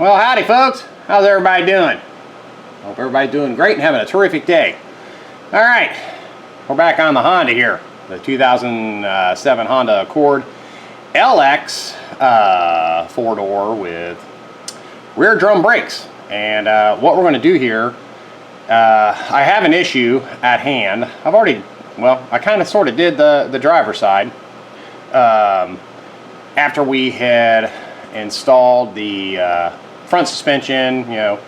Well, howdy folks. How's everybody doing? Hope everybody's doing great and having a terrific day. All right, we're back on the Honda here. The 2007 Honda Accord LX 4-door with rear drum brakes. And what we're going to do here, I have an issue at hand. I've already, well, I kind of sort of did the driver's side. After we had installed the front suspension, you know,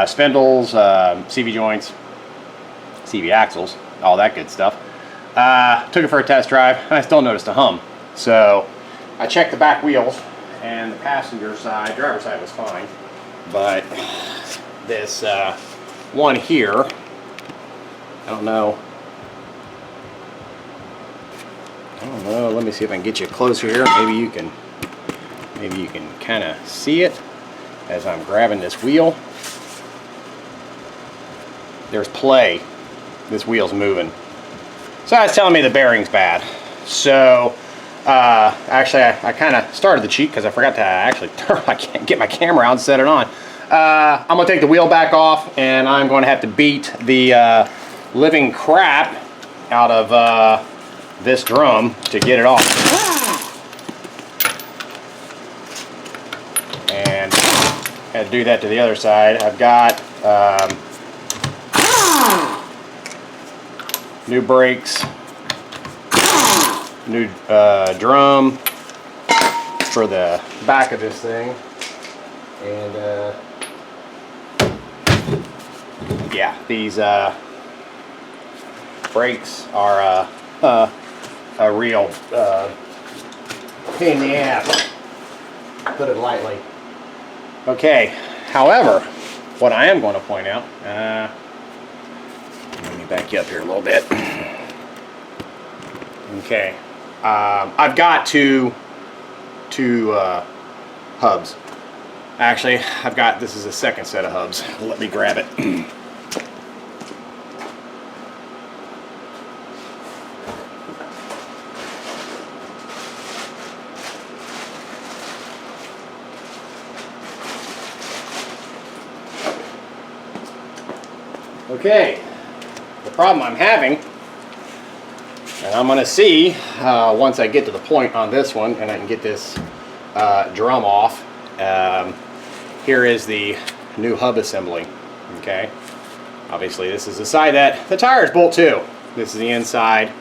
spindles, CV joints, CV axles, all that good stuff. Took it for a test drive, and I still noticed a hum. So I checked the back wheels, and the passenger side, driver's side was fine. But this one here, I don't know, let me see if I can get you closer here. Maybe you can kind of see it as I'm grabbing this wheel. There's play. This wheel's moving. So that's telling me the bearing's bad. So actually I kind of started the cheat because I forgot to actually turn. I can't get my camera out and set it on. I'm gonna take the wheel back off, and I'm going to have to beat the living crap out of this drum to get it off. And I had to do that to the other side. I've got new brakes, new drum for the back of this thing, and yeah, these brakes are a real pain in the ass, put it lightly. Okay, however, what I am going to point out, let me back you up here a little bit. Okay, I've got two hubs. Actually, this is a second set of hubs. Let me grab it. Okay, the problem I'm having, and I'm going to see once I get to the point on this one and I can get this drum off. Here is the new hub assembly. Okay, obviously this is the side that the tires bolt to. This is the inside.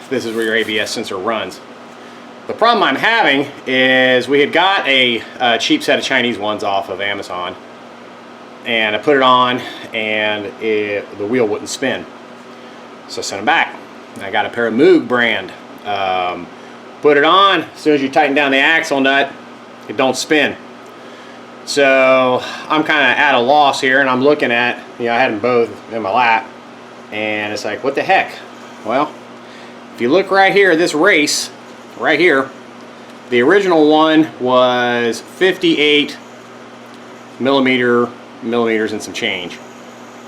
This is where your ABS sensor runs. The problem I'm having is we had got a cheap set of Chinese ones off of Amazon, and I put it on, and the wheel wouldn't spin. So I sent them back. I got a pair of Moog brand. Put it on, as soon as you tighten down the axle nut, it don't spin. So I'm kind of at a loss here, and I'm looking at, I had them both in my lap, and it's like, what the heck? Well, if you look right here, this race, right here, the original one was 58 millimeters and some change.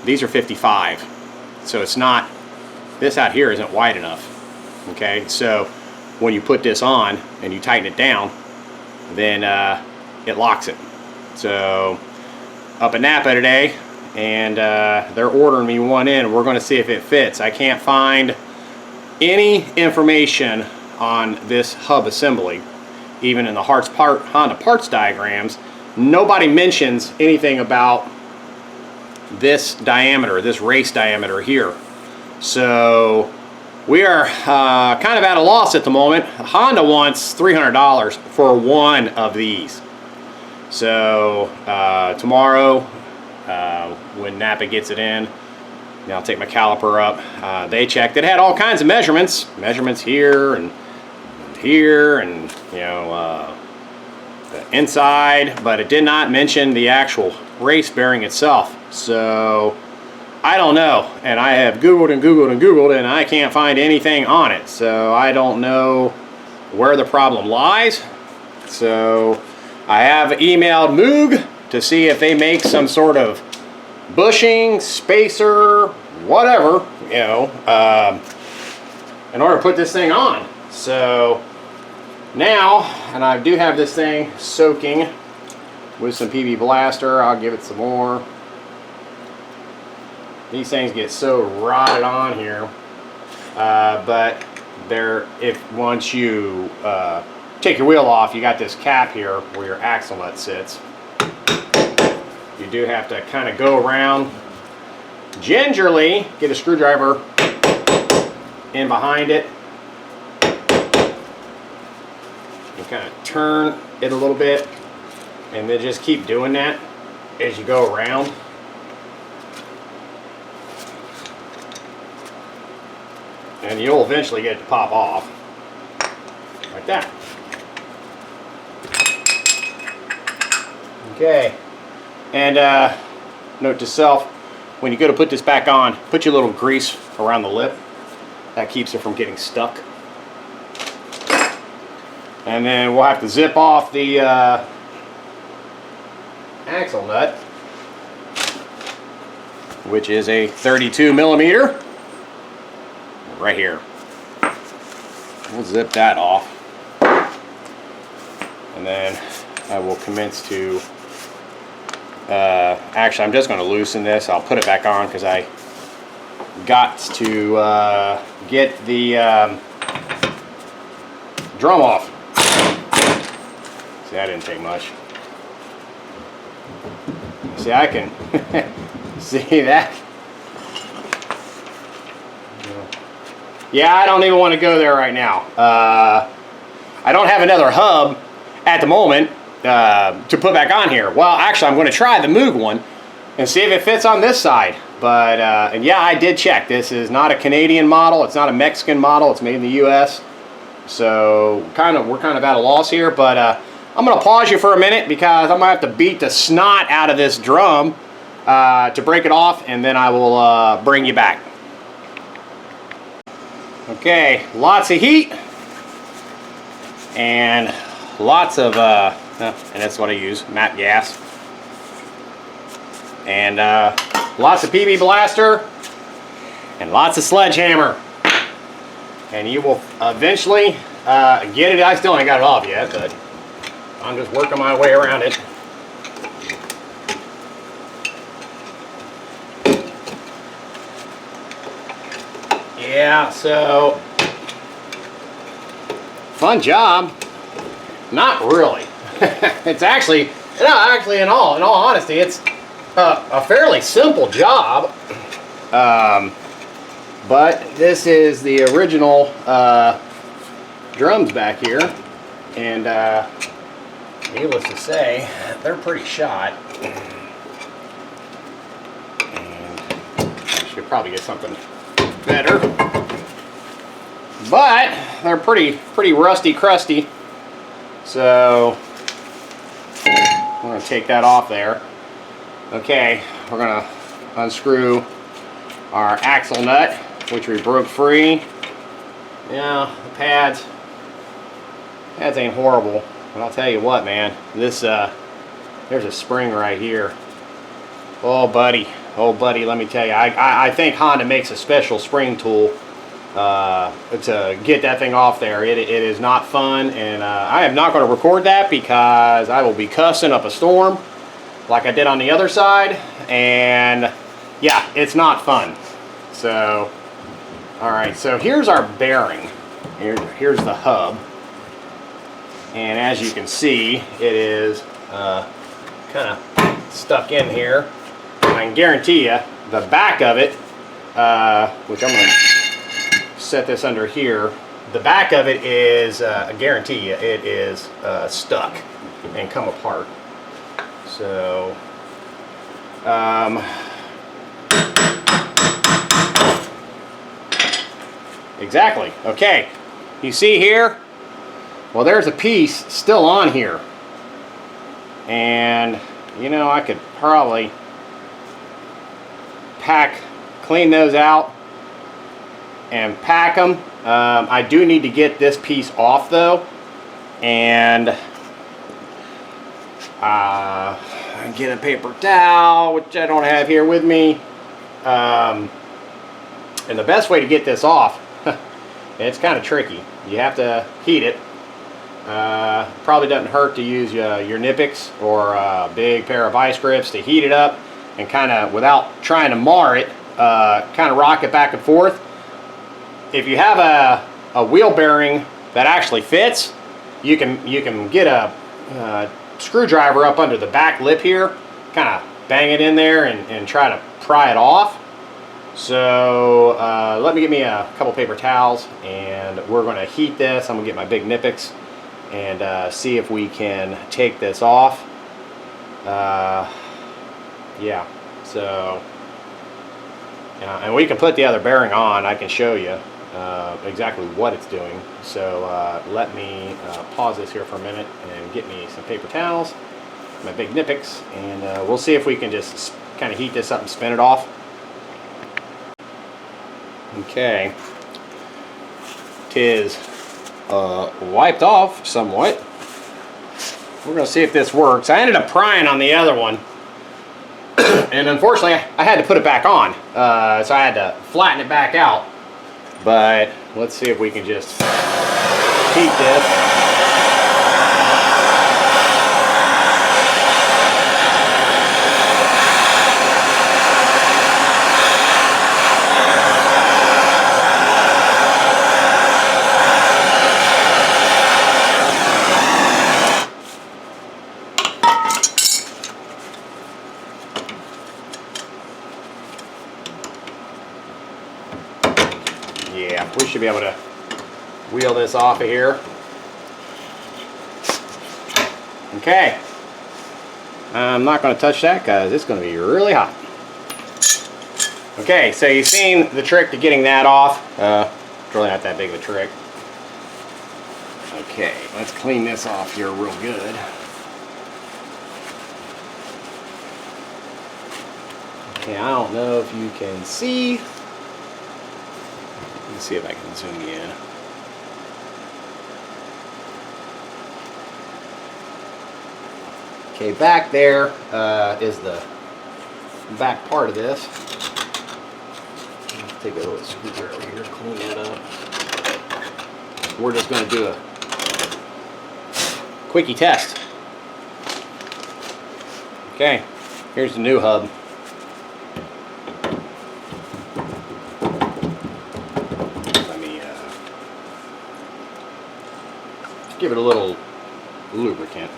These are 55, so it's not, this out here isn't wide enough. Okay, so when you put this on and you tighten it down, then it locks it. So up at Napa today, and they're ordering me one in. We're going to see if it fits. I can't find any information on this hub assembly, even in the Honda parts diagrams. Nobody mentions anything about this diameter, this race diameter here. So we are kind of at a loss at the moment. Honda wants $300 for one of these. So tomorrow, when Napa gets it in, I'll take my caliper up. They checked. It had all kinds of measurements here and here, and the inside, but it did not mention the actual race bearing itself. So I don't know, and I have Googled and Googled and Googled, and I can't find anything on it. So I don't know where the problem lies. So I have emailed Moog to see if they make some sort of bushing, spacer, whatever, in order to put this thing on. So now, and I do have this thing soaking with some PB Blaster. I'll give it some more. These things get so rotted on here, but once you take your wheel off, you got this cap here where your axle nut sits. You do have to kind of go around gingerly, get a screwdriver in behind it, and kind of turn it a little bit, and then just keep doing that as you go around. And you'll eventually get it to pop off like that. Okay, and note to self, when you go to put this back on, put your little grease around the lip. That keeps it from getting stuck. And then we'll have to zip off the axle nut, which is a 32 millimeter right here. We'll zip that off, and then I will commence to actually, I'm just going to loosen this. I'll put it back on because I got to get the drum off. See, that didn't take much. See, I can see that. Yeah, I don't even want to go there right now. I don't have another hub at the moment to put back on here. Well, actually, I'm going to try the Moog one and see if it fits on this side. But and yeah, I did check. This is not a Canadian model. It's not a Mexican model. It's made in the U.S. So we're kind of at a loss here. But I'm going to pause you for a minute because I'm going to have to beat the snot out of this drum to break it off, and then I will bring you back. Okay, lots of heat and lots of, and that's what I use, MAP gas. And lots of PB Blaster and lots of sledgehammer. And you will eventually get it. I still ain't got it off yet, but I'm just working my way around it. Yeah, so fun job. Not really. It's actually, in all honesty, it's a fairly simple job. But this is the original drums back here, and needless to say, they're pretty shot. And I should probably get something better, but they're pretty rusty crusty, so I'm going to take that off there. Okay, we're going to unscrew our axle nut, which we broke free. Yeah, the pads ain't horrible, but I'll tell you what, man, this there's a spring right here. Oh buddy, let me tell you, I think Honda makes a special spring tool to get that thing off there. It is not fun, and I am not going to record that because I will be cussing up a storm like I did on the other side, and yeah, it's not fun. So, alright, so here's our bearing. Here's the hub, and as you can see, it is kind of stuck in here. I can guarantee you the back of it, which I'm going to set this under here, the back of it is, I guarantee you, it is stuck and come apart. So, exactly. Okay, you see here? Well, there's a piece still on here. And, you know, I could probably clean those out and pack them. I do need to get this piece off though, and get a paper towel, which I don't have here with me. And the best way to get this off, it's kind of tricky. You have to heat it, Probably doesn't hurt to use your Nipix or a big pair of vice grips to heat it up and kind of, without trying to mar it, kind of rock it back and forth. If you have a wheel bearing that actually fits, you can get a screwdriver up under the back lip here, kind of bang it in there and try to pry it off. So let me get me a couple paper towels, and we're going to heat this. I'm going to get my big Nipix and see if we can take this off. Yeah, so and we can put the other bearing on. I can show you exactly what it's doing. So let me pause this here for a minute and get me some paper towels, my big Nipix, and we'll see if we can just kind of heat this up and spin it off. Okay, tis wiped off somewhat. We're going to see if this works. I ended up prying on the other one, and unfortunately I had to put it back on, so I had to flatten it back out. But let's see if we can just heat this. Yeah, we should be able to wheel this off of here. Okay, I'm not going to touch that because it's going to be really hot. Okay, so you've seen the trick to getting that off. It's really not that big of a trick. Okay, let's clean this off here real good. Okay, I don't know if you can see. Let's see if I can zoom in. Okay, back there is the back part of this. Let's take a little screwdriver here, clean that up. We're just going to do a quickie test. Okay, here's the new hub. Give it a little lubricant.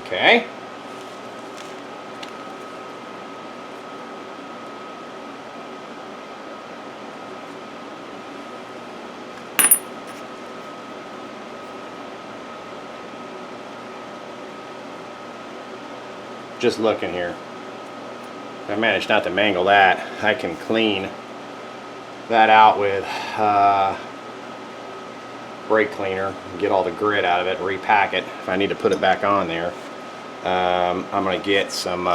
Okay. Just looking here. I managed not to mangle that. I can clean that out with brake cleaner and get all the grit out of it, repack it if I need to put it back on there. I'm going to get some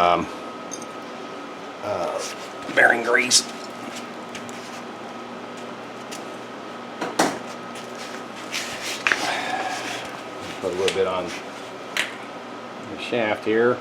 bearing grease. Put a little bit on the shaft here.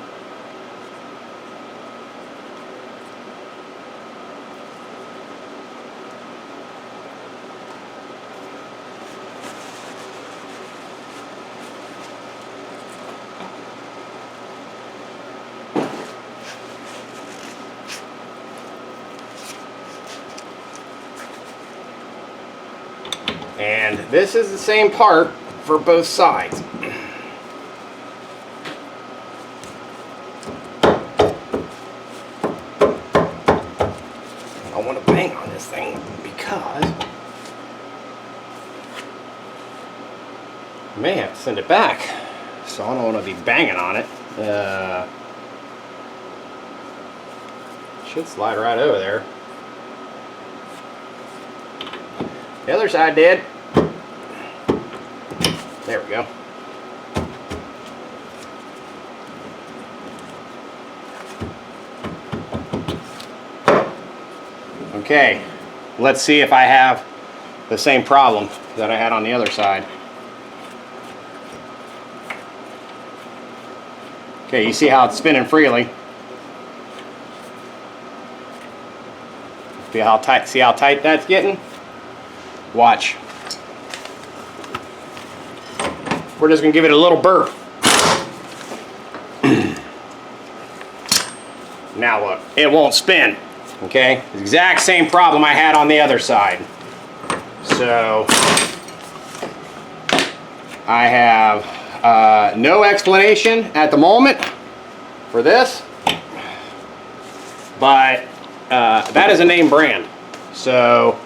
And this is the same part for both sides. I want to bang on this thing because I may have to send it back, so I don't want to be banging on it. Should slide right over there. The other side did. There we go. Okay, let's see if I have the same problem that I had on the other side. Okay, you see how it's spinning freely. See how tight that's getting? Watch. We're just gonna give it a little burp. Now look, it won't spin. Okay, exact same problem I had on the other side. So I have no explanation at the moment for this, but that is a name brand. So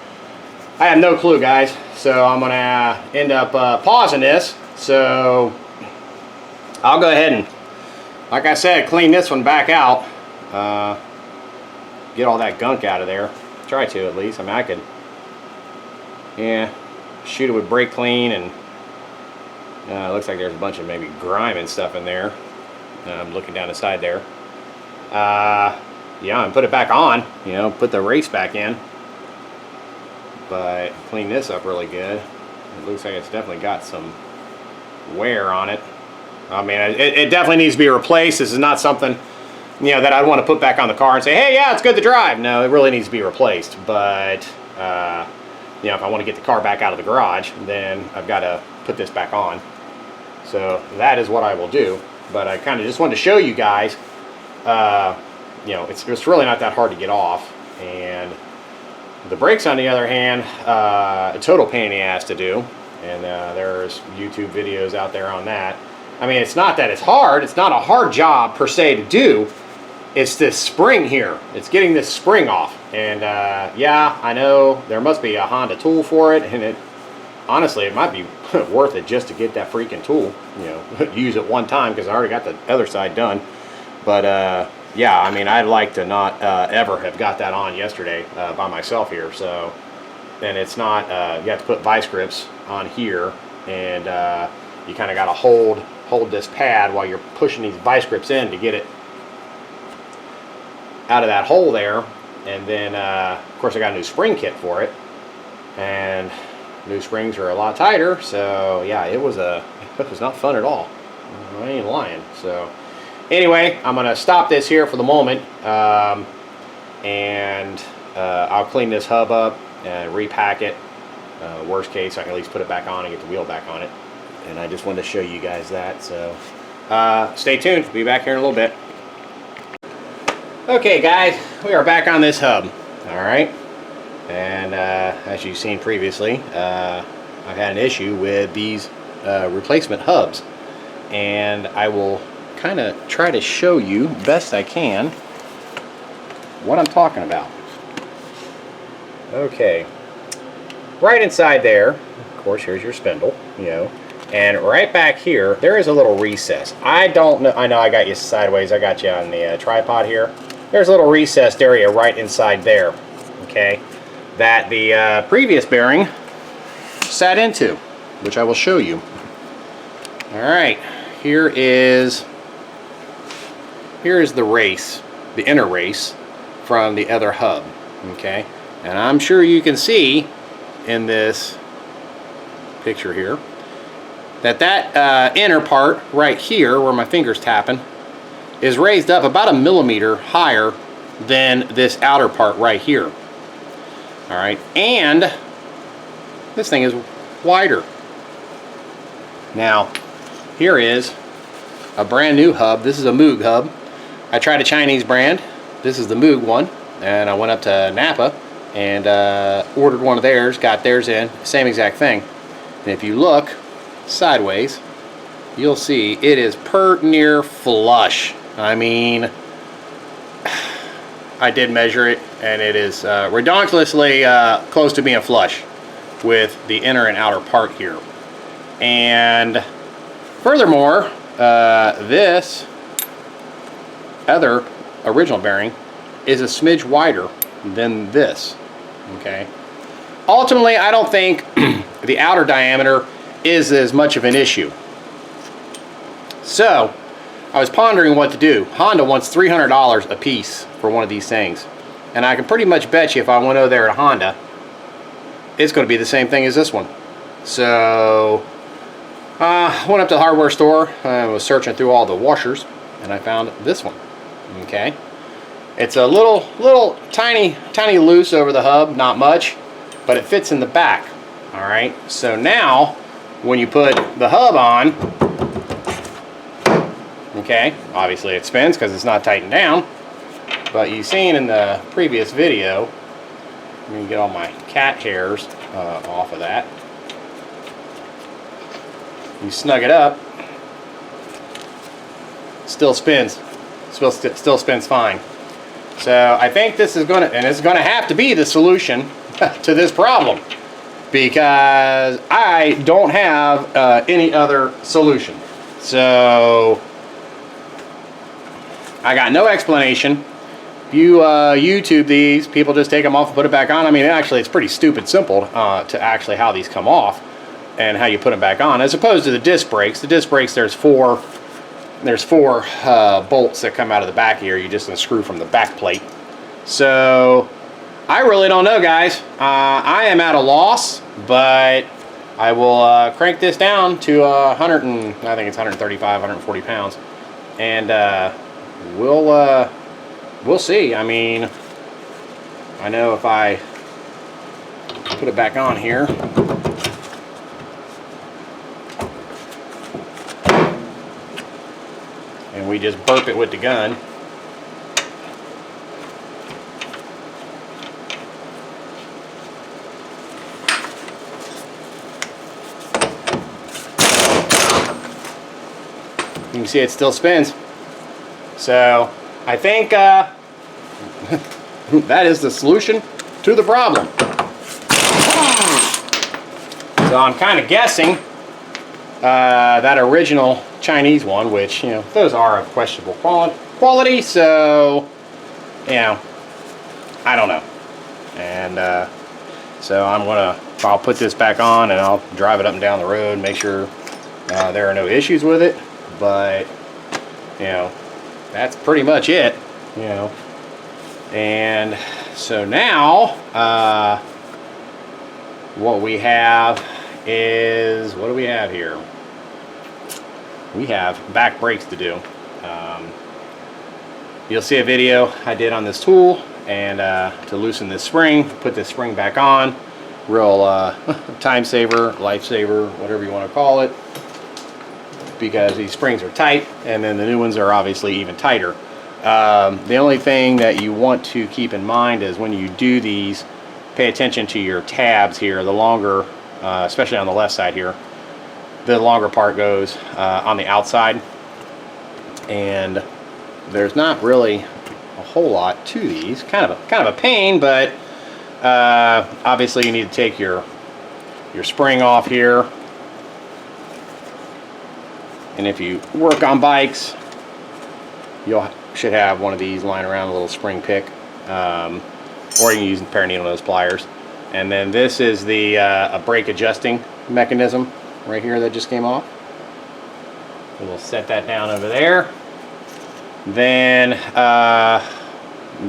I have no clue, guys. So I'm gonna end up pausing this. So I'll go ahead and, like I said, clean this one back out. Get all that gunk out of there. Try to, at least. I mean, I could, yeah, shoot it with brake clean, and it looks like there's a bunch of maybe grime and stuff in there. I'm looking down the side there. Yeah, and put it back on, you know, put the race back in. But clean this up really good. It looks like it's definitely got some wear on it. I mean, it definitely needs to be replaced. This is not something, you know, that I'd want to put back on the car and say, hey, yeah, it's good to drive. No, it really needs to be replaced. But, you know, if I want to get the car back out of the garage, then I've got to put this back on. So that is what I will do. But I kind of just wanted to show you guys, you know, it's really not that hard to get off. And the brakes, on the other hand, a total pain in the ass to do. And there's YouTube videos out there on that. I mean, it's not that it's hard. It's not a hard job per se to do. It's this spring here. It's getting this spring off. And yeah, I know there must be a Honda tool for it. And it, honestly, it might be worth it just to get that freaking tool. You know, use it one time, because I already got the other side done. But yeah, I mean, I'd like to not ever have got that on yesterday by myself here. So then it's not, you have to put vice grips on here, and you kind of got to hold this pad while you're pushing these vice grips in to get it out of that hole there. And then of course I got a new spring kit for it, and new springs are a lot tighter. So yeah, it was not fun at all. I ain't lying. So anyway, I'm gonna stop this here for the moment, and I'll clean this hub up and repack it. Worst case, I can at least put it back on and get the wheel back on it. And I just wanted to show you guys that. So stay tuned. We'll be back here in a little bit. Okay, guys, we are back on this hub. All right, and as you've seen previously, I've had an issue with these replacement hubs, and I will kind of try to show you best I can what I'm talking about. Okay, right inside there, of course, here's your spindle, you know, and right back here there is a little recess. I don't know, I know I got you sideways, I got you on the tripod here. There's a little recessed area right inside there, okay, that the previous bearing sat into, which I will show you. All right, here is the race, the inner race from the other hub, okay? And I'm sure you can see in this picture here that inner part right here where my finger's tapping is raised up about 1 millimeter higher than this outer part right here. All right, and this thing is wider. Now, here is a brand new hub. This is a Moog hub. I tried a Chinese brand. This is the Moog one, and I went up to Napa and ordered one of theirs, got theirs in, same exact thing. And if you look sideways, you'll see it is pert near flush. I mean, I did measure it, and it is ridiculously close to being flush with the inner and outer part here. And furthermore, this other original bearing is a smidge wider than this, okay? Ultimately, I don't think the outer diameter is as much of an issue. So I was pondering what to do. Honda wants $300 a piece for one of these things, and I can pretty much bet you if I went over there to Honda, it's going to be the same thing as this one. So I went up to the hardware store and was searching through all the washers, and I found this one. Okay, it's a little tiny loose over the hub, not much, but it fits in the back. All right, so now when you put the hub on, okay, obviously it spins because it's not tightened down, but you've seen in the previous video, let me get all my cat hairs off of that. You snug it up, still spins, still spins fine. So I think this is going to, and it's going to have to be the solution to this problem, because I don't have any other solution. So I got no explanation. If you YouTube these, people just take them off and put it back on. I mean, actually, it's pretty stupid simple to actually how these come off and how you put them back on, as opposed to the disc brakes. The disc brakes, there's four bolts that come out of the back here. You just unscrew from the back plate. So I really don't know, guys. I am at a loss, but I will crank this down to 100 and I think it's 135, 140 pounds, and we'll see. I mean, I know if I put it back on here, and we just burp it with the gun, you can see it still spins. So I think that is the solution to the problem. So I'm kind of guessing that original Chinese one, which, you know, those are of questionable quality, so, you know, I don't know. And so I'll put this back on and I'll drive it up and down the road, make sure there are no issues with it. But, you know, that's pretty much it, you know. And so now what we have is, what do we have here? We have back brakes to do. You'll see a video I did on this tool, and to loosen this spring, put this spring back on. Real time saver, life saver, whatever you want to call it, because these springs are tight, and then the new ones are obviously even tighter. The only thing that you want to keep in mind is when you do these, pay attention to your tabs here. The longer, especially on the left side here, the longer part goes on the outside, and there's not really a whole lot to these. Kind of a pain, but obviously you need to take your spring off here. And if you work on bikes, you should have one of these lying around, a little spring pick, or you can use a pair of needle nose pliers. And then this is the a brake adjusting mechanism right here that just came off. And we'll set that down over there. Then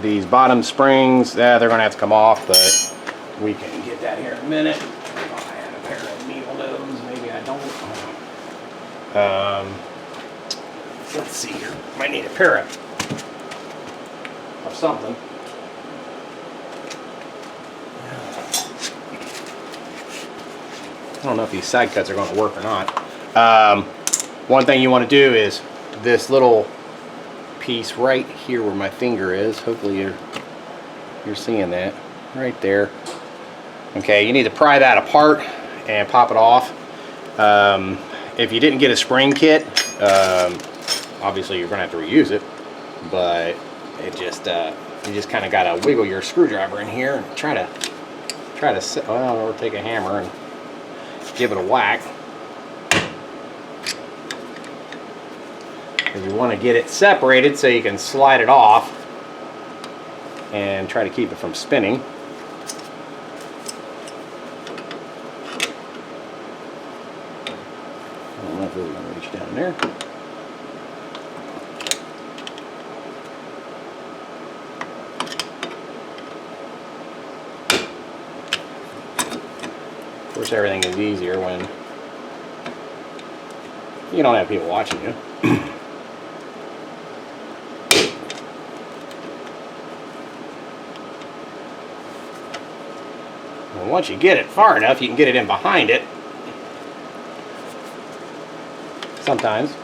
these bottom springs, they're going to have to come off, but we can get that here in a minute. If I have a pair of needle nose, maybe I don't. Let's see here. Might need a pair of something. I don't know if these side cuts are going to work or not. One thing you want to do is this little piece right here where my finger is. Hopefully you're seeing that right there. Okay, you need to pry that apart and pop it off. If you didn't get a spring kit, obviously you're gonna have to reuse it, but it just you just kind of gotta wiggle your screwdriver in here and try to well, or take a hammer and give it a whack. Because you want to get it separated so you can slide it off and try to keep it from spinning. I don't know if it's going to reach down there. Of course, everything is easier when you don't have people watching you. once you get it far enough, you can get it in behind it. Sometimes.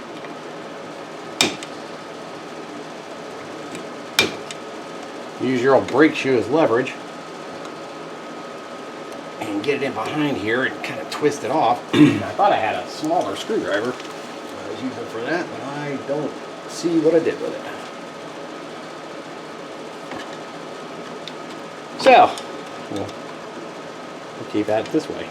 Use your old brake shoe as leverage and get it in behind here and kind of twist it off. I thought I had a smaller screwdriver I was using for that, but I don't see what I did with it. So, we'll keep at it this way.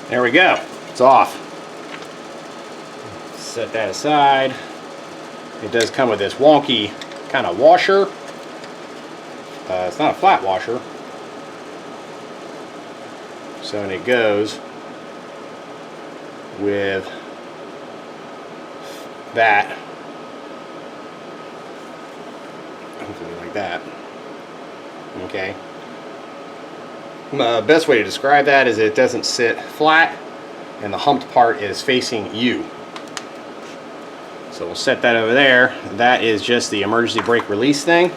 There we go. It's off. Set that aside. It does come with this wonky kind of washer. It's not a flat washer. So and it goes with that. Hopefully like that. Okay. Best way to describe that is it doesn't sit flat and the humped part is facing you. So we'll set that over there. That is just the emergency brake release thing.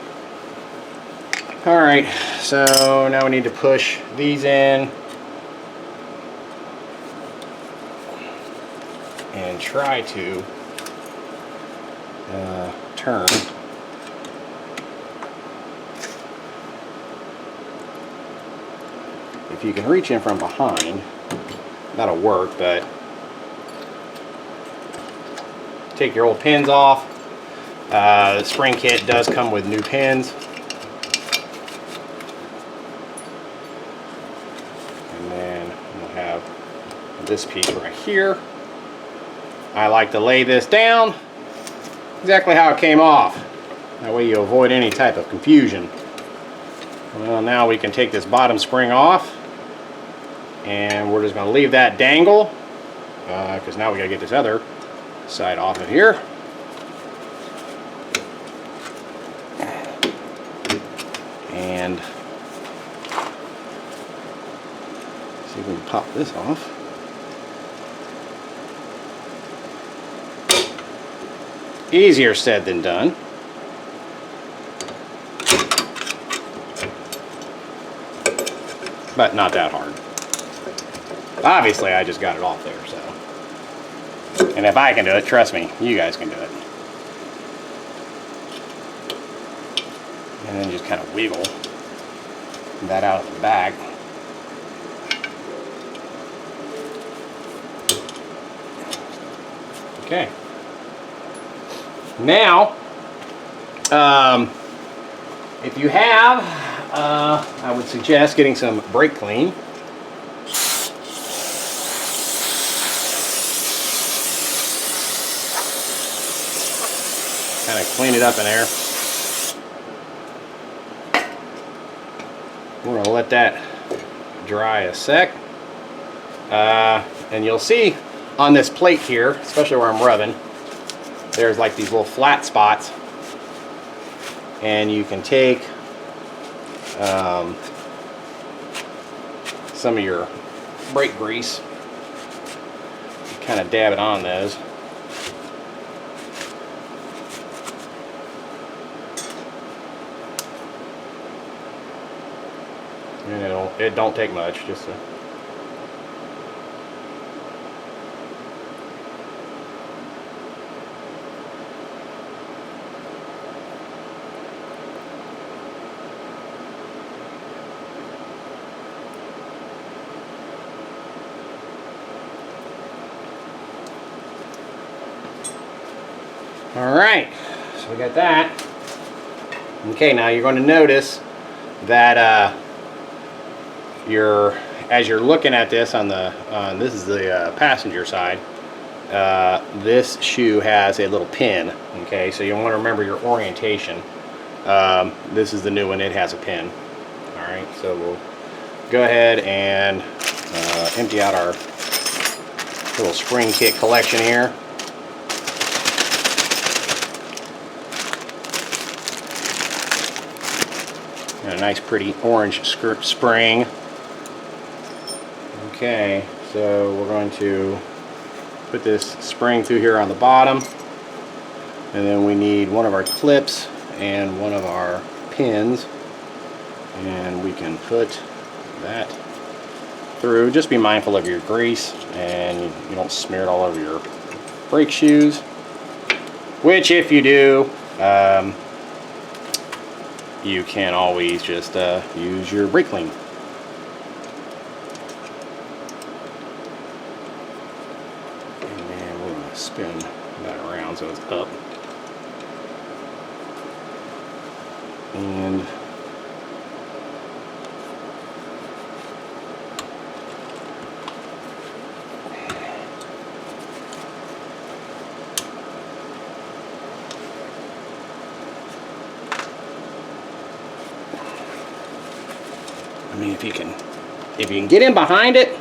Alright, so now we need to push these in and try to turn. If you can reach in from behind, that'll work, but take your old pins off. The spring kit does come with new pins. And then we'll have this piece right here. I like to lay this down exactly how it came off. That way you avoid any type of confusion. Well, now we can take this bottom spring off. And we're just going to leave that dangle because now we got to get this other side off of here. And see if we can pop this off. Easier said than done. But not that hard. Obviously, I just got it off there, so. And if I can do it, trust me, you guys can do it. And then just kind of wiggle that out of the back. Okay. Now, if you have, I would suggest getting some brake clean. Kind of clean it up in there. We're going to let that dry a sec. And you'll see on this plate here, especially where I'm rubbing, there's like these little flat spots. And you can take some of your brake grease, kind of dab it on those. And it don't take much, just to Alright, so we got that. Okay, now you're going to notice that as you're looking at this on the this is the passenger side, this shoe has a little pin. Okay, so you want to remember your orientation. This is the new one, it has a pin. Alright, so we'll go ahead and empty out our little spring kit collection here. And a nice pretty orange spring. Okay, so we're going to put this spring through here on the bottom, and then we need one of our clips and one of our pins, and we can put that through. Just be mindful of your grease and you don't smear it all over your brake shoes, which if you do, you can always just use your brake clean. And then we're going to spin that around so it's up. And I mean, if you can get in behind it,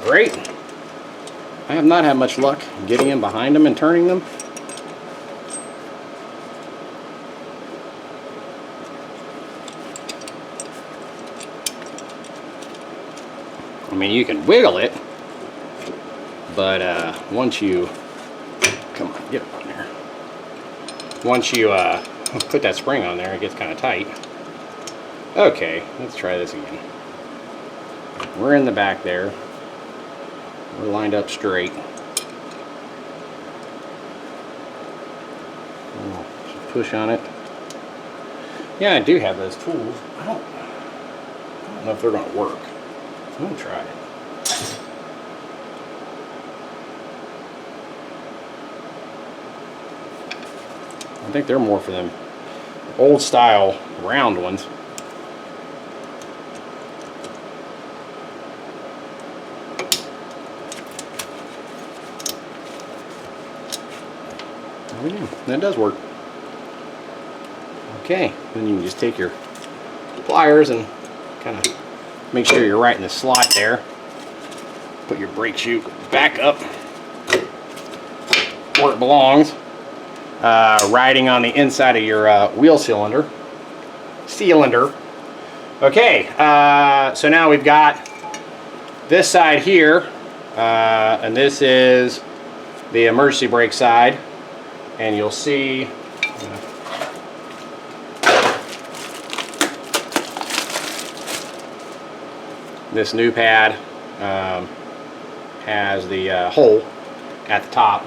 great. I have not had much luck getting in behind them and turning them. I mean, you can wiggle it, but once you, come on, get up on there. Once you put that spring on there, it gets kind of tight. Okay, let's try this again. We're in the back there. We're lined up straight. Just push on it. Yeah, I do have those tools. I don't know if they're going to work. I'm going to try it. I think they're more for them old style round ones. Oh yeah, that does work. Okay, then you can just take your pliers and kind of make sure you're right in the slot there. Put your brake shoe back up where it belongs, riding on the inside of your wheel cylinder. Okay, so now we've got this side here, and this is the emergency brake side, and you'll see this new pad has the hole at the top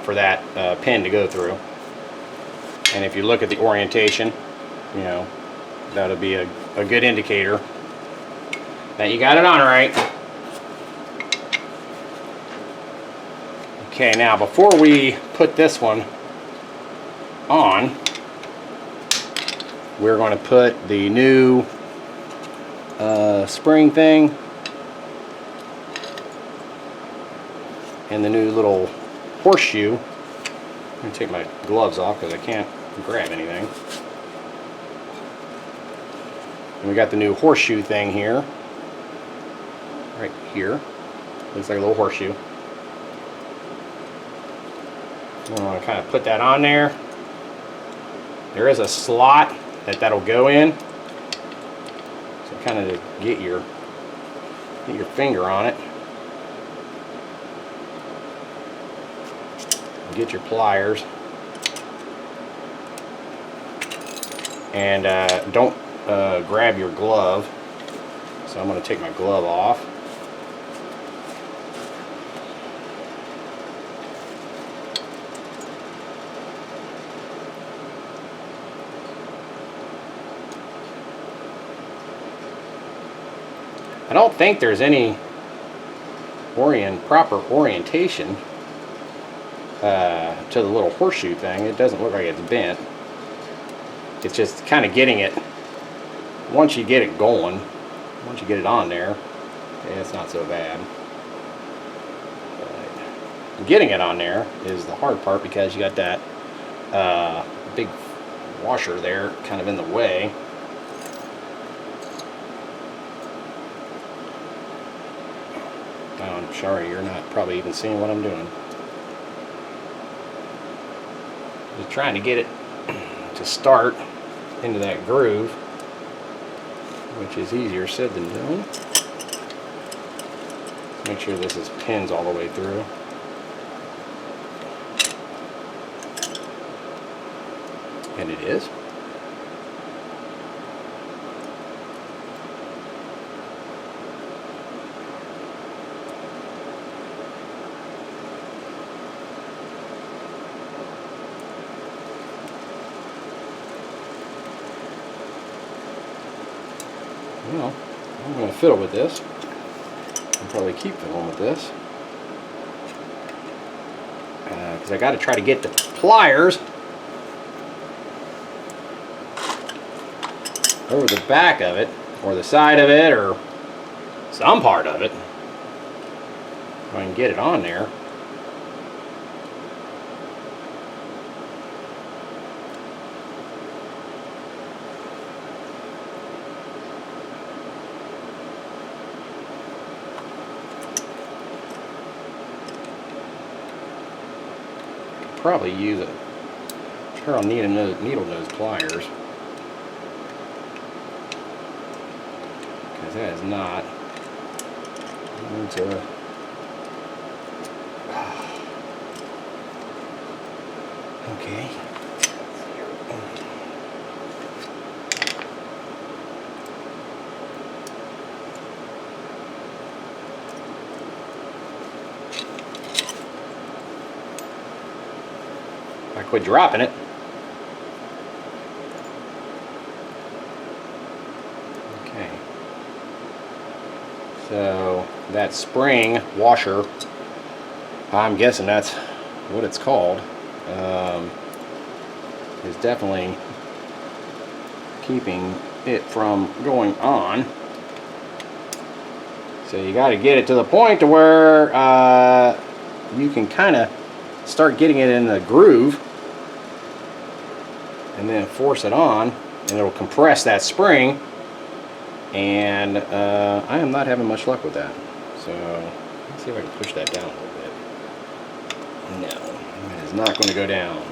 for that pin to go through. And if you look at the orientation, you know, that'll be a good indicator that you got it on right. Okay, now before we put this one on, we're going to put the new spring thing and the new little horseshoe. I'm going to take my gloves off because I can't grab anything. And we got the new horseshoe thing here. Right here. Looks like a little horseshoe. I'm going to kind of put that on there. There is a slot that'll go in. So kind of to get your finger on it. Get your pliers. And don't grab your glove. So I'm going to take my glove off. I don't think there's any proper orientation to the little horseshoe thing. It doesn't look like it's bent. It's just kind of getting it, once you get it going, once you get it on there, it's not so bad. But getting it on there is the hard part because you got that big washer there kind of in the way. Oh, I'm sorry, you're not probably even seeing what I'm doing. Just trying to get it to start into that groove, which is easier said than done. Make sure this is pins all the way through. And it is. Well, I'm going to fiddle with this. I'll probably keep fiddling with this. Because I got to try to get the pliers over the back of it, or the side of it, or some part of it. If I can get it on there. Probably use a pair of needle nose pliers, because that is not going to. Okay. I quit dropping it. Okay. So that spring washer, I'm guessing that's what it's called, is definitely keeping it from going on. So you got to get it to the point to where you can kind of start getting it in the groove, and then force it on, and it'll compress that spring. And I am not having much luck with that. So let's see if I can push that down a little bit. No, it is not going to go down.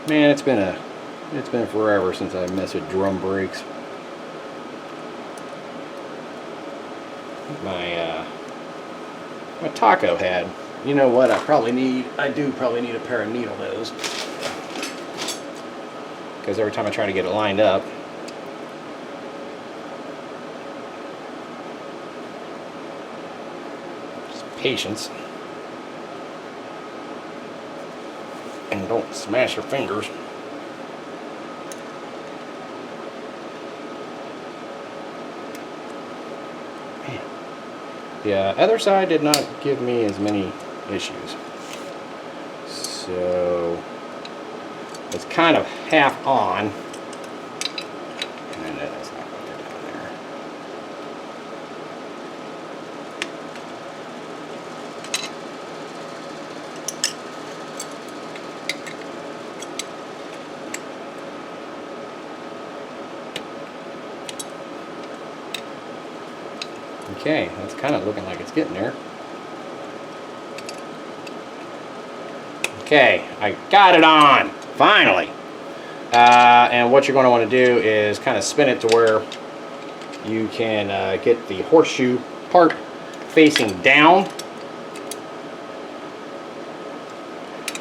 Man, it's been forever since I messed with drum brakes. My taco had. You know what? I do probably need a pair of needle nose, because every time I try to get it lined up, just patience, and don't smash your fingers. The other side did not give me as many issues. So it's kind of half on. And then it's not going to get down there. Okay, that's kind of looking like it's getting there. Okay, I got it on, finally. And what you're going to want to do is kind of spin it to where you can get the horseshoe part facing down.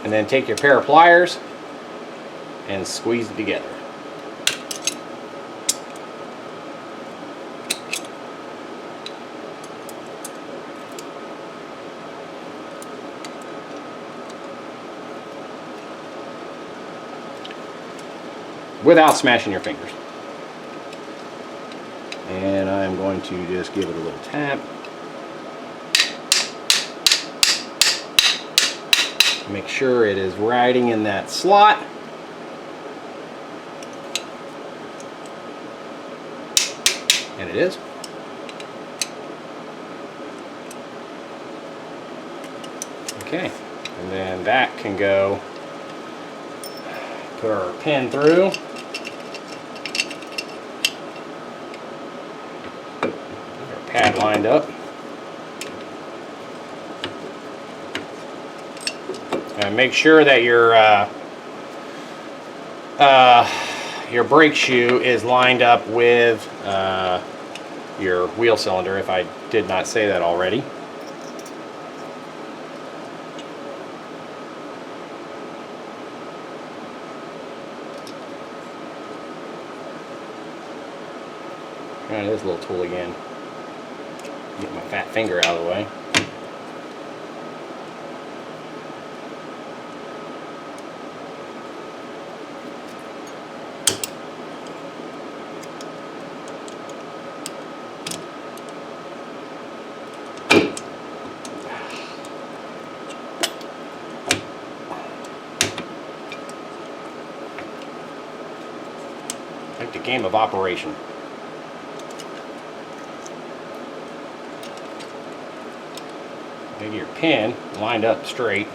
And then take your pair of pliers and squeeze it together. Without smashing your fingers. And I'm going to just give it a little tap. Make sure it is riding in that slot. And it is. Okay, and then that can go, put our pin through. Pad lined up, and make sure that your your brake shoe is lined up with your wheel cylinder, if I did not say that already. Try this little tool again. Get my fat finger out of the way. Like the game of operation. Get your pin lined up straight.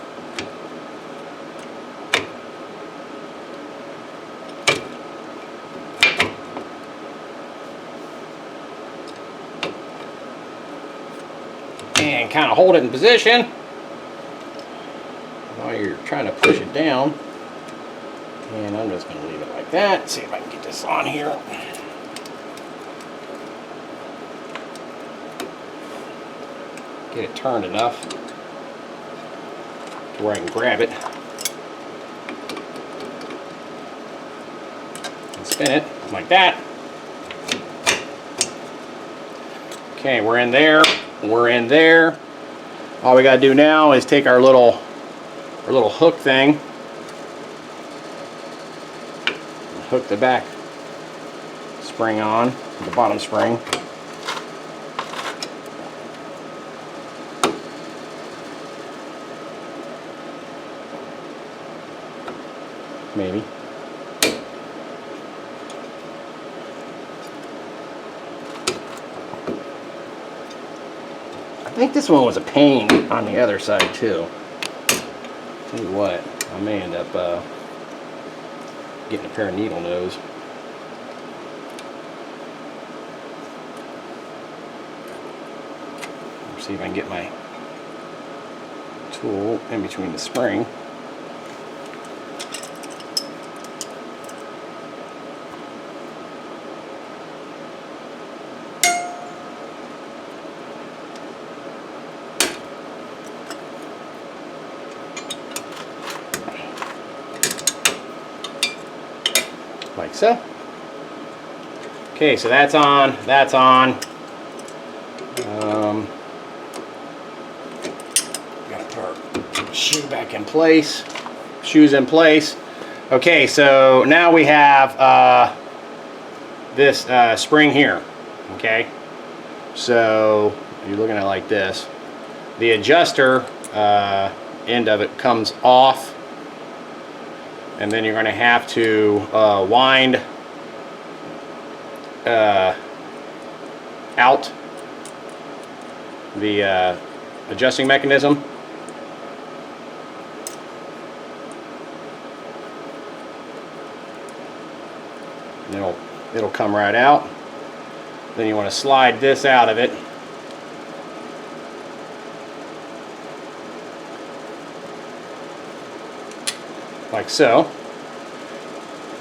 And kind of hold it in position while you're trying to push it down. And I'm just going to leave it like that. See if I can get this on here. Get it turned enough to where I can grab it and spin it like that. Okay, we're in there. We're in there. All we got to do now is take our little hook thing, hook the back spring on, the bottom spring. Maybe. I think this one was a pain on the other side too. Tell you what, I may end up getting a pair of needle nose. See if I can get my tool in between the spring. Like so. Okay, so that's on, that's on. Gotta put our shoe back in place. Shoes in place. Okay, so now we have this spring here. Okay, so you're looking at it like this. The adjuster end of it comes off. And then you're going to have to wind out the adjusting mechanism. And it'll come right out. Then you want to slide this out of it. Like so,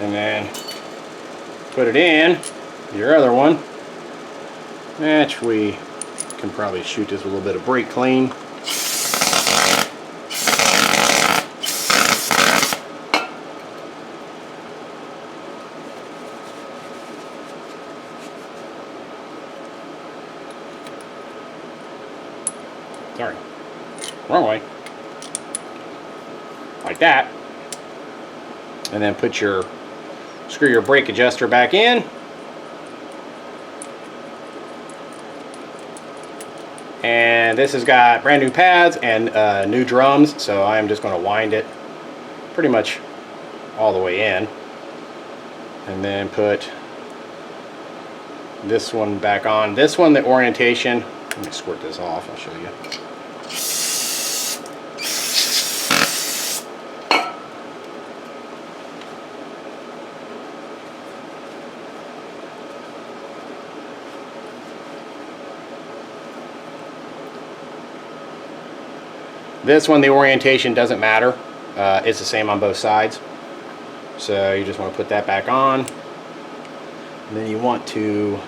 and then put it in your other one, which we can probably shoot this with a little bit of brake clean. Sorry, wrong way. Like that. And then screw your brake adjuster back in. And this has got brand new pads and new drums, so I'm just going to wind it pretty much all the way in. And then put this one back on. This one, the orientation, let me squirt this off, I'll show you. This one, the orientation doesn't matter. It's the same on both sides. So you just want to put that back on. And then you want to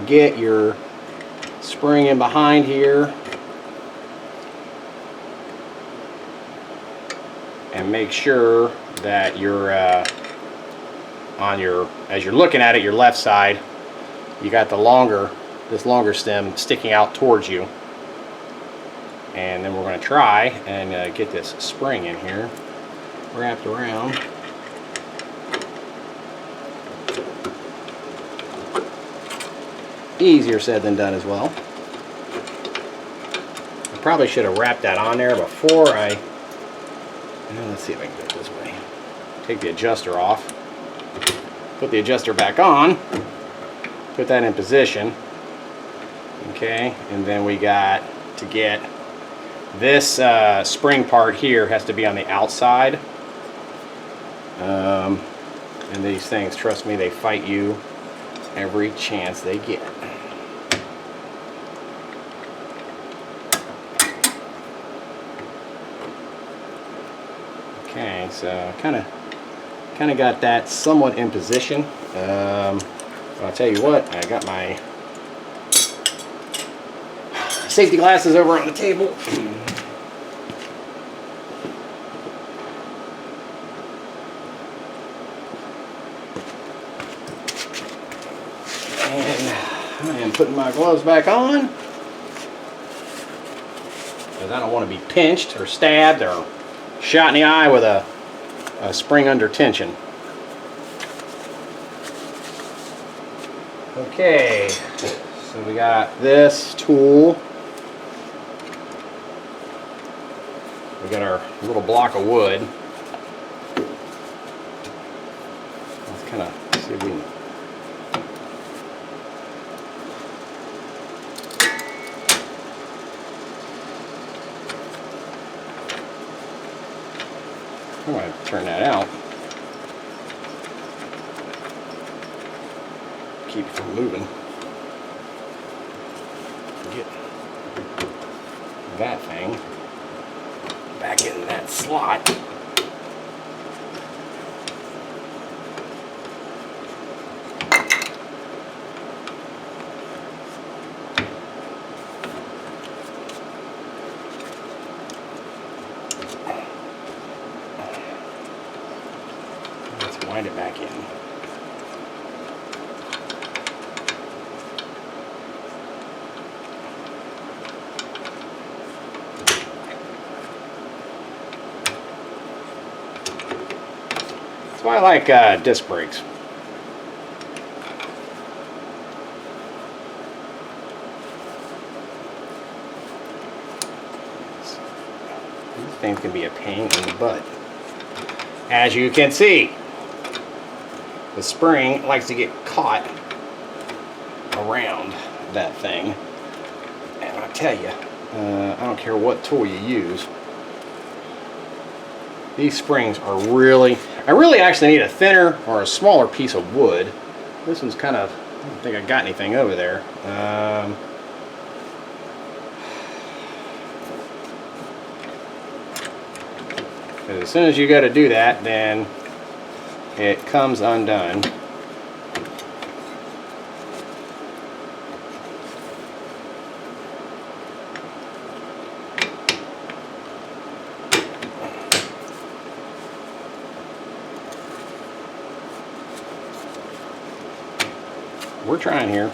get your spring in behind here and make sure that you're as you're looking at it, your left side, you got this longer stem sticking out towards you. And then we're going to try and get this spring in here wrapped around. Easier said than done as well. I probably should have wrapped that on there before let's see if I can do it this way. Take the adjuster off, put the adjuster back on, put that in position. Okay, and then we got to get this spring part here has to be on the outside. And these things, trust me, they fight you every chance they get. Okay, so kind of got that somewhat in position. I'll tell you what, I got my safety glasses over on the table. And I am putting my gloves back on because I don't want to be pinched or stabbed or shot in the eye with a spring under tension. Okay, so we got this tool. We got our little block of wood. Let's kind of see if we can. I'm going to turn that out. Keep it from moving. Get that thing back in that slot. Let's wind it back in. That's why I like disc brakes. These things can be a pain in the butt. As you can see, the spring likes to get caught around that thing. And I tell you, I don't care what tool you use. These springs are I really actually need a thinner or a smaller piece of wood. This one's kind of, I don't think I got anything over there. As soon as you got to do that, then it comes undone. We're trying here.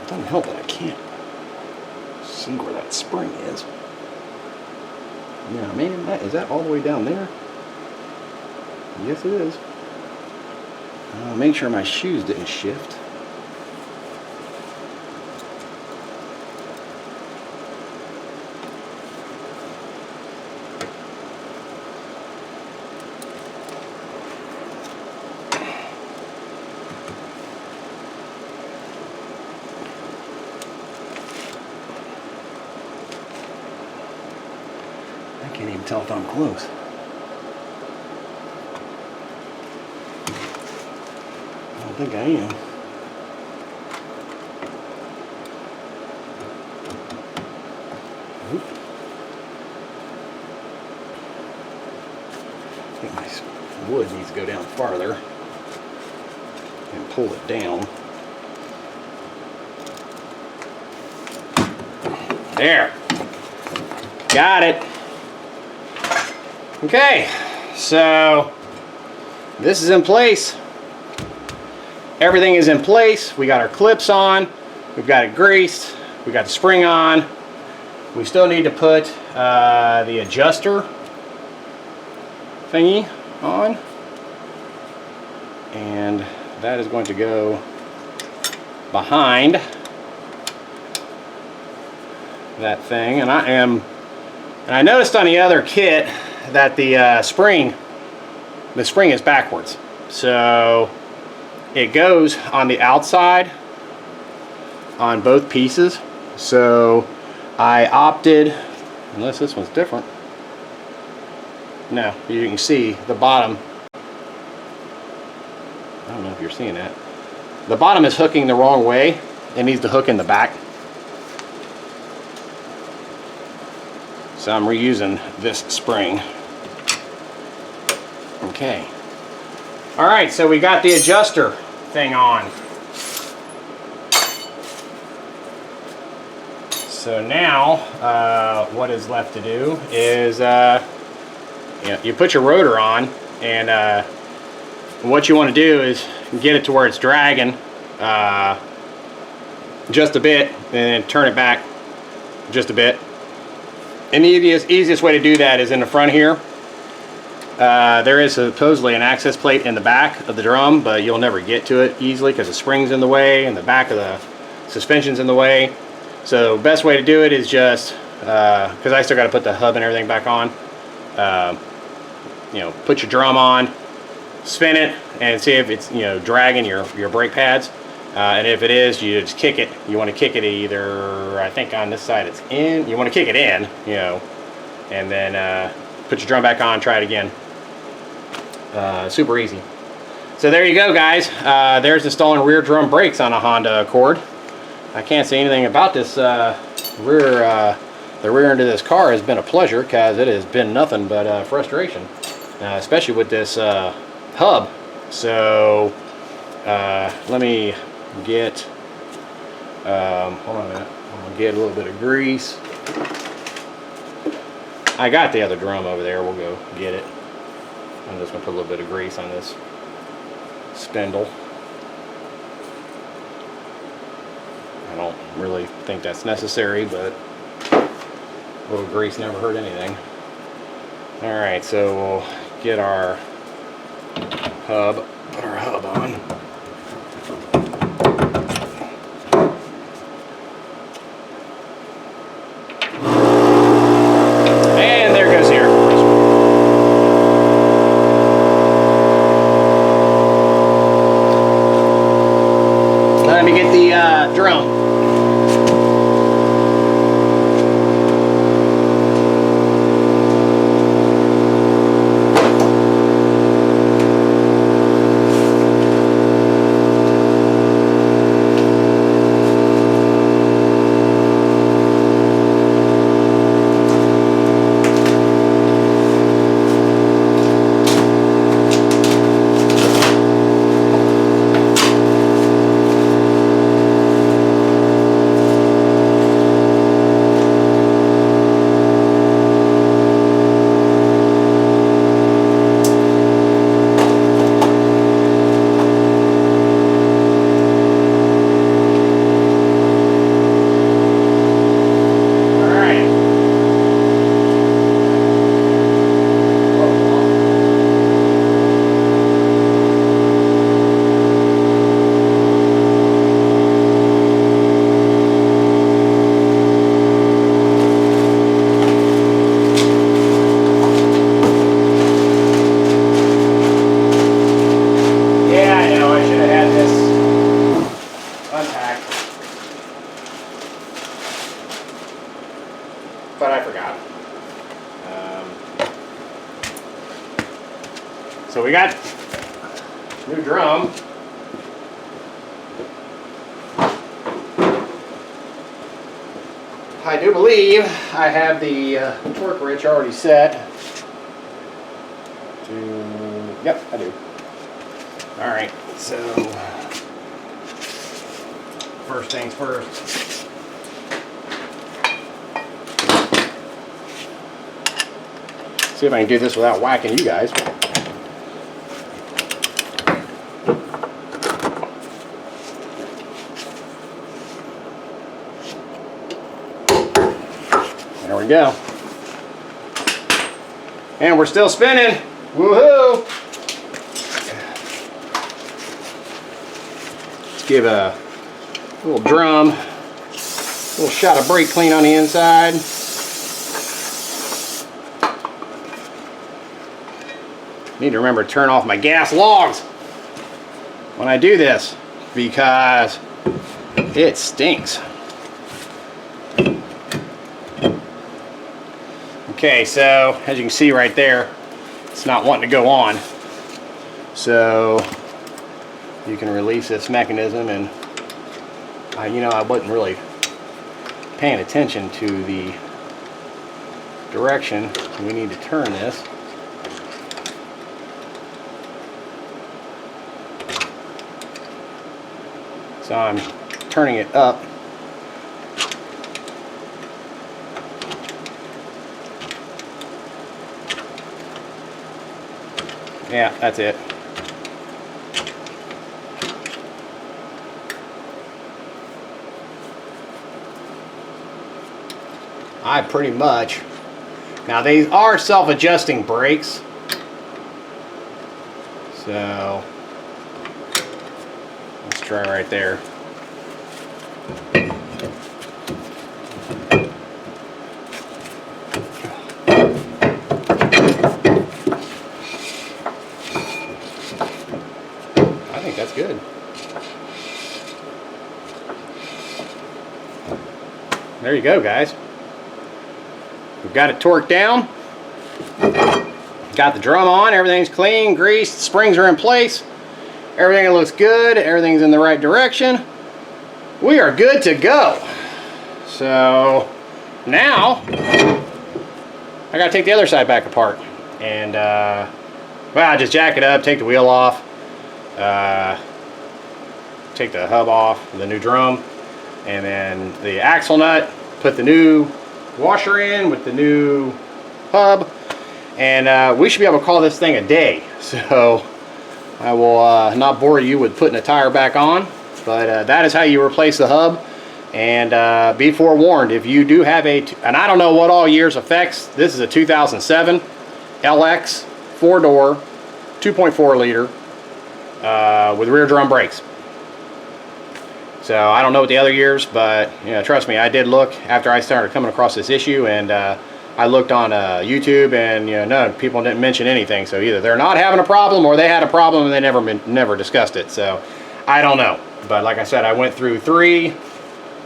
It doesn't help that I can't see where that spring is. Yeah, man, is that all the way down there? Yes, it is. Make sure my shoes didn't shift. I can't even tell if I'm close. I don't think I am. I think my wood needs to go down farther and pull it down. There. Got it. Okay, so this is in place. Everything is in place. We got our clips on. We've got it greased. We got the spring on. We still need to put the adjuster thingy on. And that is going to go behind that thing. And I noticed on the other kit that the spring is backwards. So it goes on the outside on both pieces. So I opted, unless this one's different. No, you can see the bottom. I don't know if you're seeing that. The bottom is hooking the wrong way. It needs to hook in the back. So I'm reusing this spring. Okay. Alright, so we got the adjuster thing on. So now, what is left to do is, you put your rotor on, and what you want to do is get it to where it's dragging just a bit, and then turn it back just a bit. And the easiest way to do that is in the front here. There is supposedly an access plate in the back of the drum, but you'll never get to it easily because the spring's in the way and the back of the suspension's in the way. So best way to do it is just, because I still got to put the hub and everything back on, put your drum on, spin it, and see if it's dragging your brake pads. And if it is, you just kick it. You want to kick it either, I think on this side it's in. You want to kick it in, and then put your drum back on, try it again. Super easy. So there you go, guys. There's installing rear drum brakes on a Honda Accord. I can't say anything about this the rear end of this car has been a pleasure, because it has been nothing but frustration, especially with this hub. So let me get, hold on a minute, I'm gonna get a little bit of grease. I got the other drum over there, we'll go get it. I'm just gonna put a little bit of grease on this spindle. I don't really think that's necessary, but a little grease never hurt anything. Alright, so we'll get our hub, put our hub on. And there goes the air compressor. Let me get the drum. But I forgot. So we got new drum. I do believe I have the torque wrench already set. Yep, I do. Alright, so first things first. See if I can do this without whacking you guys. There we go. And we're still spinning. Woohoo! Let's give a little drum, a little shot of brake clean on the inside. Need to remember to turn off my gas logs when I do this because it stinks. Okay, so as you can see right there, it's not wanting to go on. So you can release this mechanism, and you know, I wasn't really paying attention to the direction. We need to turn this. So I'm turning it up. Yeah, that's it. I pretty much, now these are self-adjusting brakes, so let's try right there. I think that's good. There you go, guys. We've got it torqued down. Got the drum on. Everything's clean, greased. Springs are in place. Everything looks good. Everything's in the right direction. We are good to go. So now I gotta take the other side back apart and well, just jack it up, take the wheel off, take the hub off, the new drum, and then the axle nut, put the new washer in with the new hub, and we should be able to call this thing a day. So I will not bore you with putting a tire back on, but that is how you replace the hub. And be forewarned, if you do have and I don't know what all years affects, this is a 2007 LX 4-door 2.4 liter with rear drum brakes. So I don't know what the other years, but you know, trust me, I did look after I started coming across this issue, and I looked on YouTube, and you know, no, people didn't mention anything. So either they're not having a problem, or they had a problem and they never discussed it. So I don't know. But like I said, I went through 3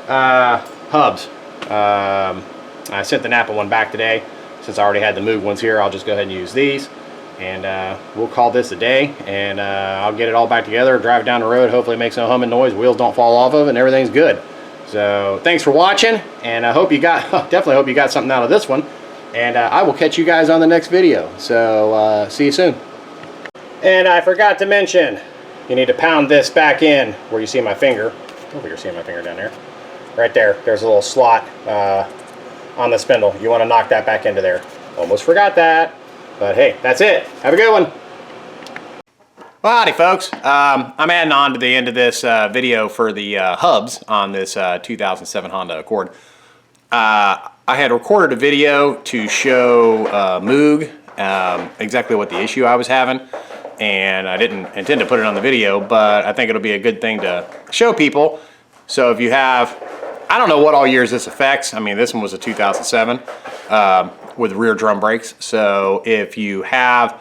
hubs. I sent the Napa one back today. Since I already had the Moog ones here, I'll just go ahead and use these, and we'll call this a day, and I'll get it all back together, drive it down the road, hopefully it makes no humming noise, wheels don't fall off of it, and everything's good. So thanks for watching, and I hope you got definitely hope you got something out of this one, and I will catch you guys on the next video. So see you soon. And I forgot to mention, you need to pound this back in where you see my finger. Hopefully you're seeing my finger down there. Right there, there's a little slot on the spindle. You want to knock that back into there. Almost forgot that, but hey, that's it. Have a good one. Well, howdy folks. I'm adding on to the end of this video for the hubs on this 2007 Honda Accord. I had recorded a video to show Moog exactly what the issue I was having, and I didn't intend to put it on the video, but I think it'll be a good thing to show people. So if you have, I don't know what all years this affects. I mean, this one was a 2007 with rear drum brakes. So if you have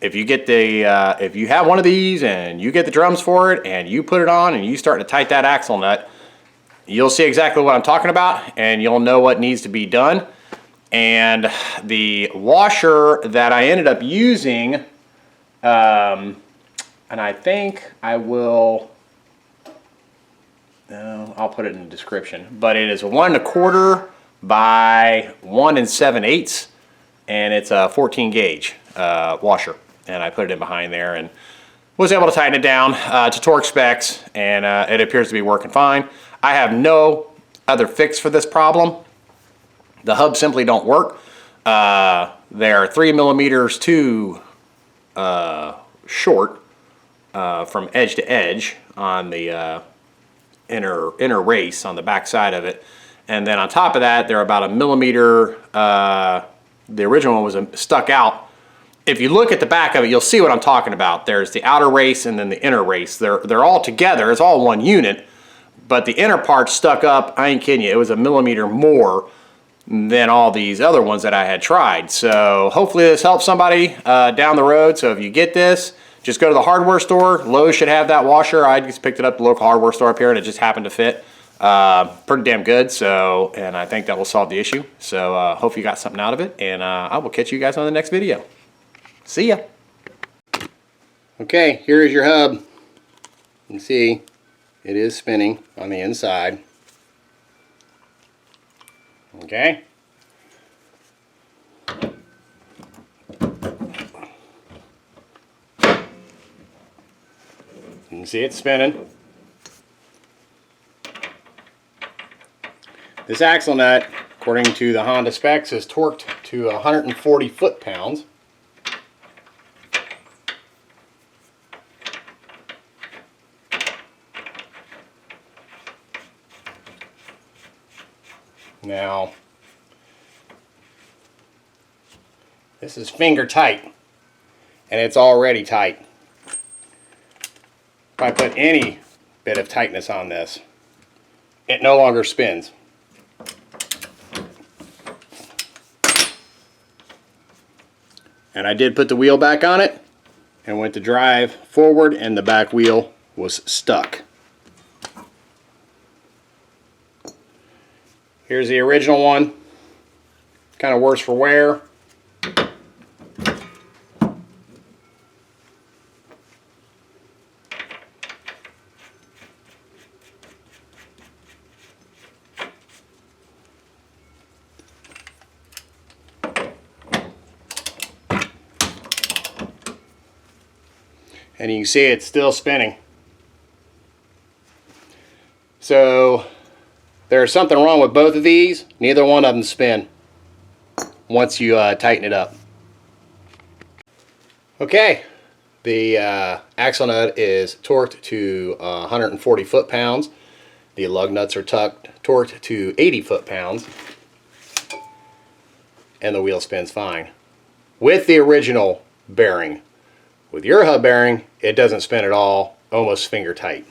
one of these and you get the drums for it and you put it on and you start to tighten that axle nut, you'll see exactly what I'm talking about, and you'll know what needs to be done. And the washer that I ended up using, and I think I will, I'll put it in the description, but it is a 1 1/4 by 1 7/8, and it's a 14 gauge washer. And I put it in behind there and was able to tighten it down to torque specs, and it appears to be working fine. I have no other fix for this problem. The hubs simply don't work. They're 3 millimeters too short from edge to edge on the inner race on the back side of it, and then on top of that they're about 1 millimeter. The original one was stuck out. If you look at the back of it, you'll see what I'm talking about. There's the outer race and then the inner race. They're all together. It's all one unit, but the inner part stuck up. I ain't kidding you. It was 1 millimeter more than all these other ones that I had tried. So hopefully this helps somebody down the road. So if you get this, just go to the hardware store. Lowe's should have that washer. I just picked it up at the local hardware store up here, and it just happened to fit. Pretty damn good. So, and I think that will solve the issue. So hope you got something out of it, and I will catch you guys on the next video. See ya. Okay, here is your hub. You can see it is spinning on the inside. Okay. You can see it spinning. This axle nut, according to the Honda specs, is torqued to 140 foot-pounds. Now, this is finger tight, and it's already tight. If I put any bit of tightness on this, it no longer spins. And I did put the wheel back on it and went to drive forward, and the back wheel was stuck. Here's the original one, kind of worse for wear. And you can see it's still spinning. So there's something wrong with both of these. Neither one of them spin once you tighten it up. Okay, the axle nut is torqued to 140 foot-pounds. The lug nuts are torqued to 80 foot-pounds. And the wheel spins fine. With the original bearing. With your hub bearing, it doesn't spin at all, almost finger tight.